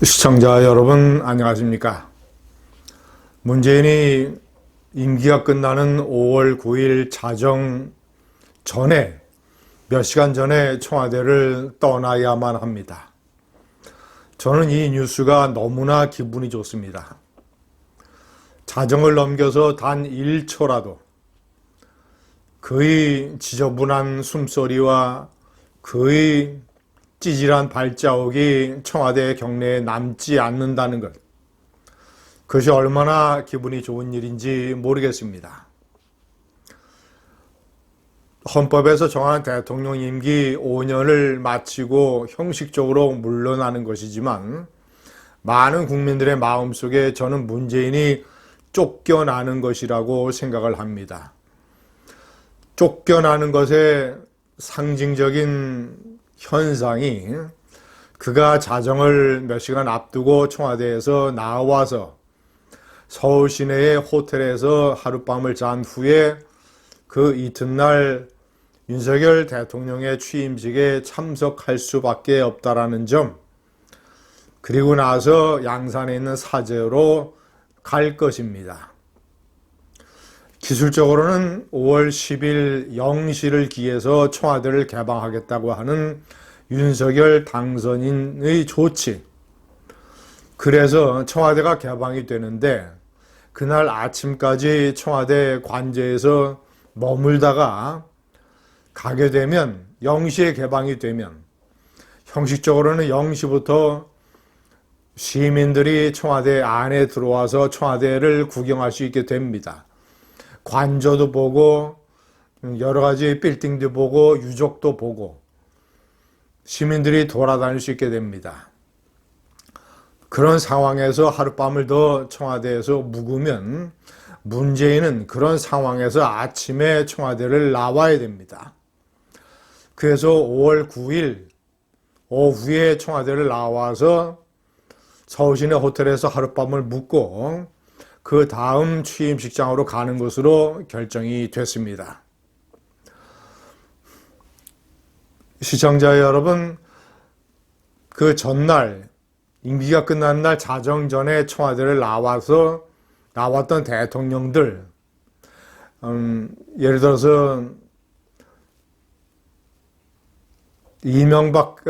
시청자 여러분 안녕하십니까? 문재인이 임기가 끝나는 5월 9일 자정 전에 몇 시간 전에 청와대를 떠나야만 합니다. 저는 이 뉴스가 너무나 기분이 좋습니다. 자정을 넘겨서 단 1초라도 그의 지저분한 숨소리와 그의 찌질한 발자국이 청와대 경내에 남지 않는다는 것, 그것이 얼마나 기분이 좋은 일인지 모르겠습니다. 헌법에서 정한 대통령 임기 5년을 마치고 형식적으로 물러나는 것이지만 많은 국민들의 마음속에 저는 문재인이 쫓겨나는 것이라고 생각을 합니다. 쫓겨나는 것의 상징적인 현상이 그가 자정을 몇 시간 앞두고 청와대에서 나와서 서울 시내의 호텔에서 하룻밤을 잔 후에 그 이튿날 윤석열 대통령의 취임식에 참석할 수밖에 없다라는 점, 그리고 나서 양산에 있는 사저로 갈 것입니다. 기술적으로는 5월 10일 0시를 기해서 청와대를 개방하겠다고 하는 윤석열 당선인의 조치. 그래서 청와대가 개방이 되는데 그날 아침까지 청와대 관저에서 머물다가 가게 되면 0시에 개방이 되면 형식적으로는 0시부터 시민들이 청와대 안에 들어와서 청와대를 구경할 수 있게 됩니다. 관저도 보고 여러 가지 빌딩도 보고 유적도 보고 시민들이 돌아다닐 수 있게 됩니다. 그런 상황에서 하룻밤을 더 청와대에서 묵으면 문재인은 그런 상황에서 아침에 청와대를 나와야 됩니다. 그래서 5월 9일 오후에 청와대를 나와서 서울시내 호텔에서 하룻밤을 묵고 그 다음 취임식장으로 가는 것으로 결정이 됐습니다. 시청자 여러분, 그 전날 임기가 끝난 날 자정 전에 청와대를 나왔던 대통령들, 예를 들어서 이명박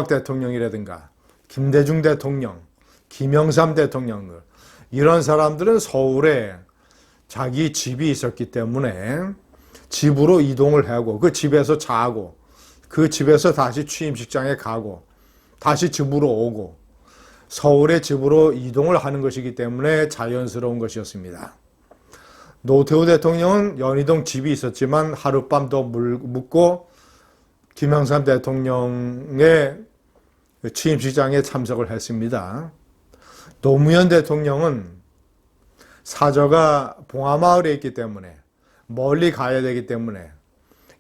대통령이라든가 김대중 대통령, 김영삼 대통령들, 이런 사람들은 서울에 자기 집이 있었기 때문에 집으로 이동을 하고 그 집에서 자고 그 집에서 다시 취임식장에 가고 다시 집으로 오고 서울의 집으로 이동을 하는 것이기 때문에 자연스러운 것이었습니다. 노태우 대통령은 연희동 집이 있었지만 하룻밤 더 묵고 김영삼 대통령의 취임식장에 참석을 했습니다. 노무현 대통령은 사저가 봉하마을에 있기 때문에 멀리 가야 되기 때문에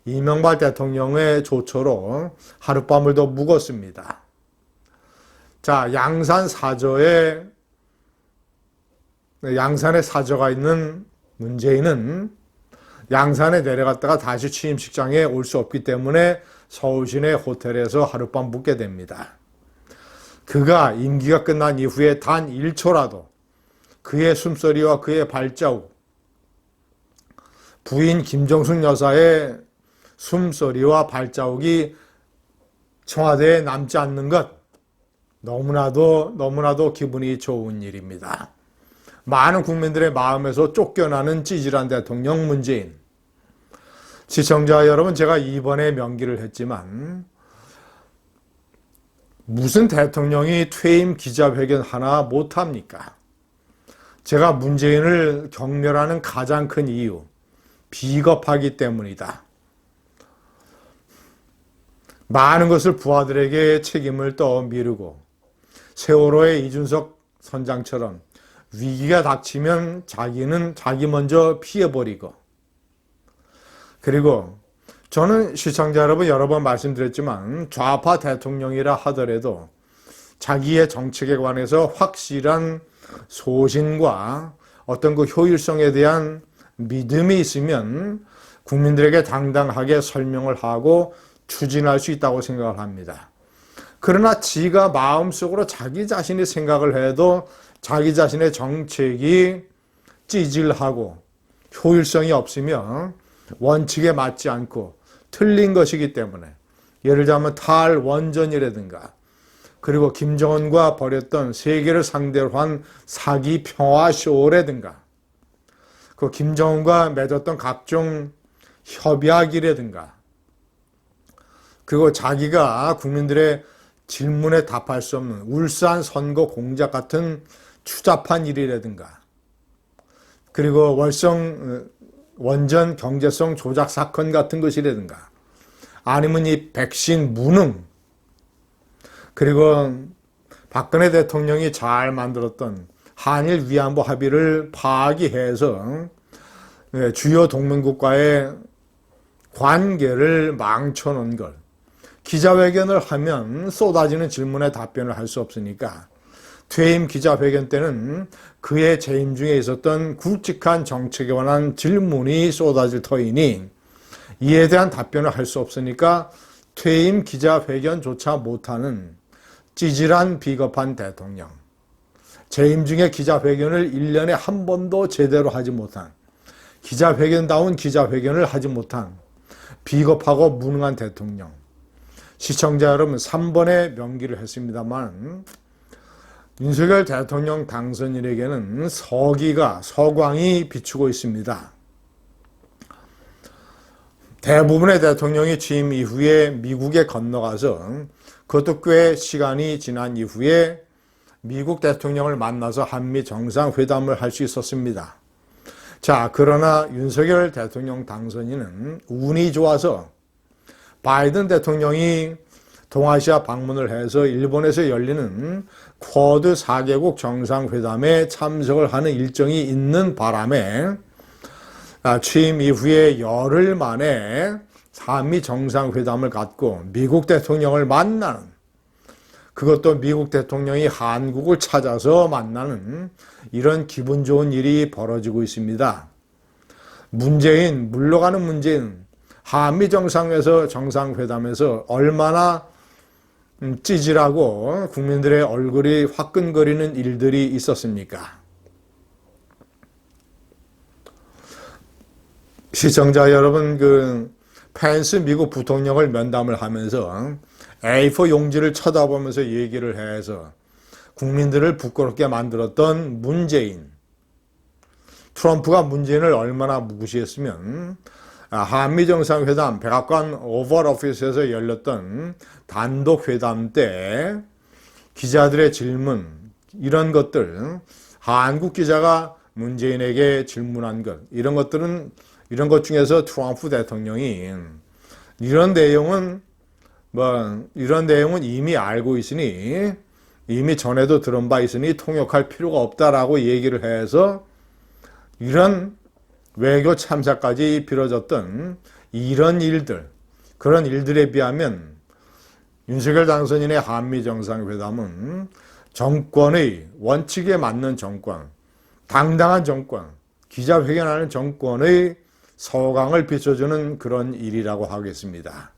이명박 대통령의 조처로 하룻밤을 더 묵었습니다. 자, 양산에 사저가 있는 문재인은 양산에 내려갔다가 다시 취임식장에 올 수 없기 때문에 서울시내 호텔에서 하룻밤 묵게 됩니다. 그가 임기가 끝난 이후에 단 1초라도 그의 숨소리와 그의 발자국, 부인 김정숙 여사의 숨소리와 발자국이 청와대에 남지 않는 것, 너무나도 기분이 좋은 일입니다. 많은 국민들의 마음에서 쫓겨나는 찌질한 대통령 문재인. 시청자 여러분, 제가 이번에 명기를 했지만 무슨 대통령이 퇴임 기자회견 하나 못합니까? 제가 문재인을 경멸하는 가장 큰 이유, 비겁하기 때문이다. 많은 것을 부하들에게 책임을 떠미루고 세월호의 이준석 선장처럼 위기가 닥치면 자기 먼저 피해버리고, 그리고 저는 시청자 여러분 여러 번 말씀드렸지만 좌파 대통령이라 하더라도 자기의 정책에 관해서 확실한 소신과 어떤 그 효율성에 대한 믿음이 있으면 국민들에게 당당하게 설명을 하고 추진할 수 있다고 생각을 합니다. 그러나 지가 마음속으로 자기 자신이 생각을 해도 자기 자신의 정책이 찌질하고 효율성이 없으며 원칙에 맞지 않고 틀린 것이기 때문에, 예를 들자면 탈원전이라든가, 그리고 김정은과 벌였던 세계를 상대로 한 사기 평화쇼라든가, 그 김정은과 맺었던 각종 협약이라든가, 그리고 자기가 국민들의 질문에 답할 수 없는 울산 선거 공작 같은 추잡한 일이라든가, 그리고 원전 경제성 조작 사건 같은 것이라든가, 아니면 이 백신 무능, 그리고 박근혜 대통령이 잘 만들었던 한일 위안부 합의를 파기해서 주요 동맹국과의 관계를 망쳐놓은 걸, 기자회견을 하면 쏟아지는 질문에 답변을 할 수 없으니까 퇴임 기자회견 때는 그의 재임 중에 있었던 굵직한 정책에 관한 질문이 쏟아질 터이니 이에 대한 답변을 할 수 없으니까 퇴임 기자회견조차 못하는 찌질한 비겁한 대통령, 재임 중에 기자회견을 1년에 한 번도 제대로 하지 못한, 기자회견다운 기자회견을 하지 못한 비겁하고 무능한 대통령. 시청자 여러분, 3번의 명기를 했습니다만 윤석열 대통령 당선인에게는 서광이 비추고 있습니다. 대부분의 대통령이 취임 이후에 미국에 건너가서, 그것도 꽤 시간이 지난 이후에 미국 대통령을 만나서 한미 정상회담을 할 수 있었습니다. 자, 그러나 윤석열 대통령 당선인은 운이 좋아서 바이든 대통령이 동아시아 방문을 해서 일본에서 열리는 쿼드 4개국 정상회담에 참석을 하는 일정이 있는 바람에 취임 이후에 열흘 만에 한미 정상회담을 갖고 미국 대통령을 만나는, 그것도 미국 대통령이 한국을 찾아서 만나는 이런 기분 좋은 일이 벌어지고 있습니다. 물러가는 문재인, 한미 정상회담에서 얼마나 찌질하고 국민들의 얼굴이 화끈거리는 일들이 있었습니까? 시청자 여러분, 펜스 미국 부통령을 면담을 하면서 A4 용지를 쳐다보면서 얘기를 해서 국민들을 부끄럽게 만들었던 문재인, 트럼프가 문재인을 얼마나 무시했으면 한미 정상회담 백악관 오벌 오피스에서 열렸던 단독 회담 때 기자들의 질문, 이런 것들, 한국 기자가 문재인에게 질문한 것, 이런 것 중에서 트럼프 대통령이 이런 내용은 이미 알고 있으니, 이미 전에도 들은 바 있으니 통역할 필요가 없다라고 얘기를 해서 이런 외교 참사까지 벌어졌던 이런 일들, 그런 일들에 비하면 윤석열 당선인의 한미 정상회담은 정권의 원칙에 맞는 정권, 당당한 정권, 기자회견하는 정권의 서강을 비춰주는 그런 일이라고 하겠습니다.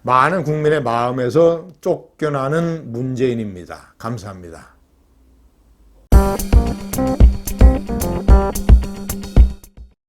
많은 국민의 마음에서 쫓겨나는 문재인입니다. 감사합니다.